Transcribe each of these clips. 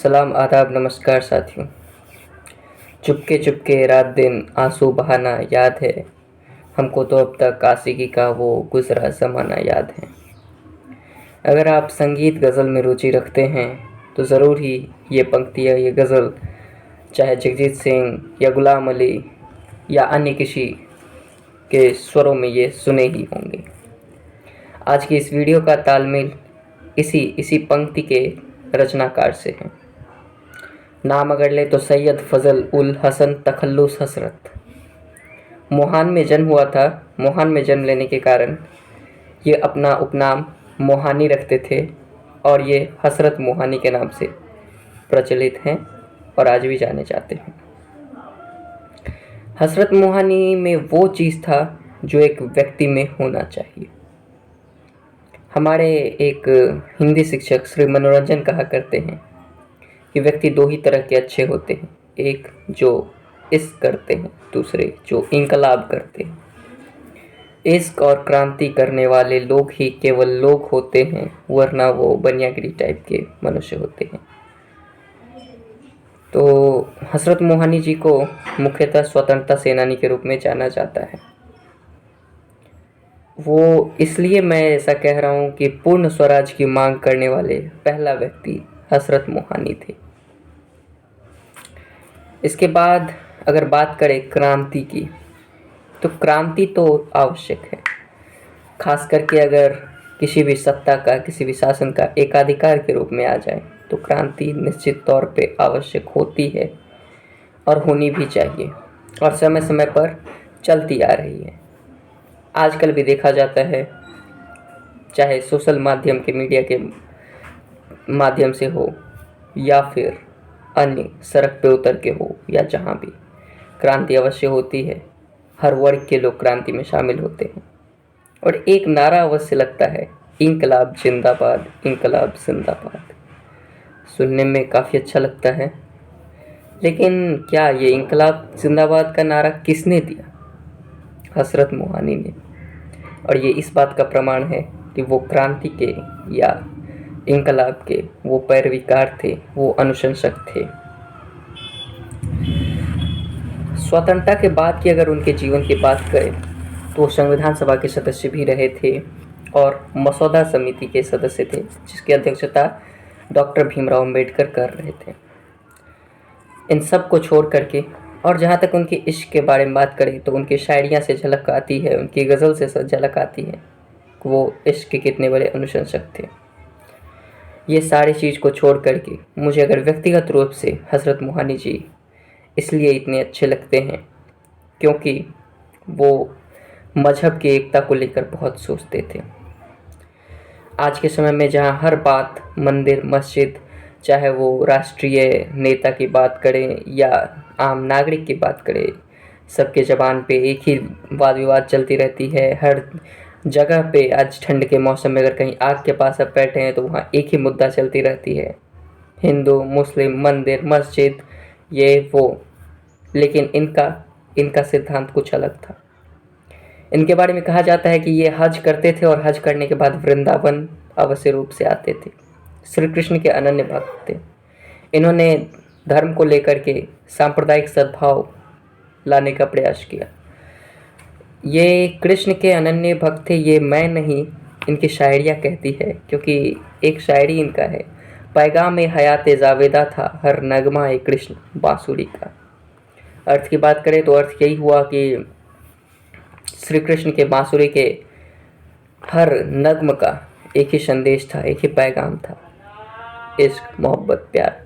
सलाम आदाब नमस्कार साथियों। चुपके चुपके रात दिन आंसू बहाना याद है हमको, तो अब तक आशिकी का वो गुजरा ज़माना याद है। अगर आप संगीत गज़ल में रुचि रखते हैं तो ज़रूर ही ये पंक्तियाँ, ये गज़ल चाहे जगजीत सिंह या गुलाम अली या अन्य किसी के स्वरों में ये सुने ही होंगे। आज की इस वीडियो का तालमेल इसी पंक्ति के रचनाकार से है। नाम अगर ले तो सैयद फजल उल हसन तखल्लुस हसरत। मोहान में जन्म हुआ था। मोहान में जन्म लेने के कारण ये अपना उपनाम मोहानी रखते थे और ये हसरत मोहानी के नाम से प्रचलित हैं और आज भी जाने जाते हैं। हसरत मोहानी में वो चीज़ था जो एक व्यक्ति में होना चाहिए। हमारे एक हिंदी शिक्षक श्री मनोरंजन कहा करते हैं कि व्यक्ति दो ही तरह के अच्छे होते हैं, एक जो इश्क करते हैं, दूसरे जो इनकलाब करते हैं। इश्क और क्रांति करने वाले लोग ही केवल लोग होते हैं, वरना वो बनियागिरी टाइप के मनुष्य होते हैं। तो हसरत मोहानी जी को मुख्यतः स्वतंत्रता सेनानी के रूप में जाना जाता है। वो इसलिए मैं ऐसा कह रहा हूँ कि पूर्ण स्वराज की मांग करने वाले पहला व्यक्ति हसरत मोहानी थे। इसके बाद अगर बात करें क्रांति की, तो क्रांति तो आवश्यक है। खास करके अगर किसी भी सत्ता का, किसी भी शासन का एकाधिकार के रूप में आ जाए तो क्रांति निश्चित तौर पे आवश्यक होती है और होनी भी चाहिए, और समय समय पर चलती आ रही है। आजकल भी देखा जाता है, चाहे सोशल माध्यम के, मीडिया के माध्यम से हो या फिर अन्य सड़क पे उतर के हो या जहाँ भी, क्रांति अवश्य होती है। हर वर्ग के लोग क्रांति में शामिल होते हैं और एक नारा अवश्य लगता है, इंकलाब जिंदाबाद, इंकलाब जिंदाबाद। सुनने में काफ़ी अच्छा लगता है, लेकिन क्या ये इंकलाब जिंदाबाद का नारा किसने दिया? हसरत मोहानी ने। और ये इस बात का प्रमाण है कि वो क्रांति के या इंकलाब के वो पैरवीकार थे, वो अनुशंसक थे। स्वतंत्रता के बाद की अगर उनके जीवन की बात करें तो वो संविधान सभा के सदस्य भी रहे थे और मसौदा समिति के सदस्य थे, जिसकी अध्यक्षता डॉक्टर भीमराव अंबेडकर कर रहे थे। इन सब को छोड़ करके, और जहाँ तक उनके इश्क के बारे में बात करें तो उनकी शायरियाँ से झलक आती है, उनकी गज़ल से झलक आती है कि वो इश्क के कितने बड़े अनुशंसक थे। ये सारी चीज़ को छोड़ करके मुझे अगर व्यक्तिगत रूप से हसरत मोहानी जी इसलिए इतने अच्छे लगते हैं क्योंकि वो मजहब की एकता को लेकर बहुत सोचते थे। आज के समय में जहाँ हर बात मंदिर मस्जिद, चाहे वो राष्ट्रीय नेता की बात करें या आम नागरिक की बात करें, सबके ज़बान पे एक ही वाद विवाद चलती रहती है। हर जगह पे आज ठंड के मौसम में अगर कहीं आग के पास आप बैठे हैं तो वहाँ एक ही मुद्दा चलती रहती है, हिंदू मुस्लिम, मंदिर मस्जिद, ये वो। लेकिन इनका सिद्धांत कुछ अलग था। इनके बारे में कहा जाता है कि ये हज करते थे और हज करने के बाद वृंदावन अवश्य रूप से आते थे। श्री कृष्ण के अनन्य भक्त थे। इन्होंने धर्म को लेकर के सांप्रदायिक सद्भाव लाने का प्रयास किया। ये कृष्ण के अनन्य भक्त थे, ये मैं नहीं, इनकी शायरियाँ कहती है, क्योंकि एक शायरी इनका है, पैगाम हयात जावेदा था हर नगमा ए कृष्ण बांसुरी का। अर्थ की बात करें तो अर्थ यही हुआ कि श्री कृष्ण के बांसुरी के हर नग्म का एक ही संदेश था, एक ही पैगाम था, इश्क, मोहब्बत, प्यार,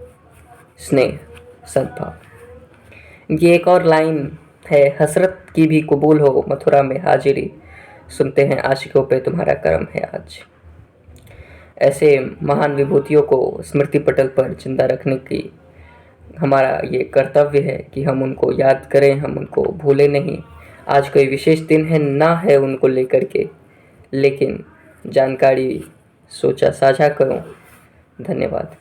स्नेह, सद्भाव। ये एक और लाइन है, हसरत की भी कबूल हो मथुरा में हाजिरी, सुनते हैं आशिकों पे तुम्हारा करम है आज। ऐसे महान विभूतियों को स्मृति पटल पर जिंदा रखने की हमारा ये कर्तव्य है कि हम उनको याद करें, हम उनको भूलें नहीं। आज कोई विशेष दिन है ना है उनको लेकर के, लेकिन जानकारी सोचा साझा करूं। धन्यवाद।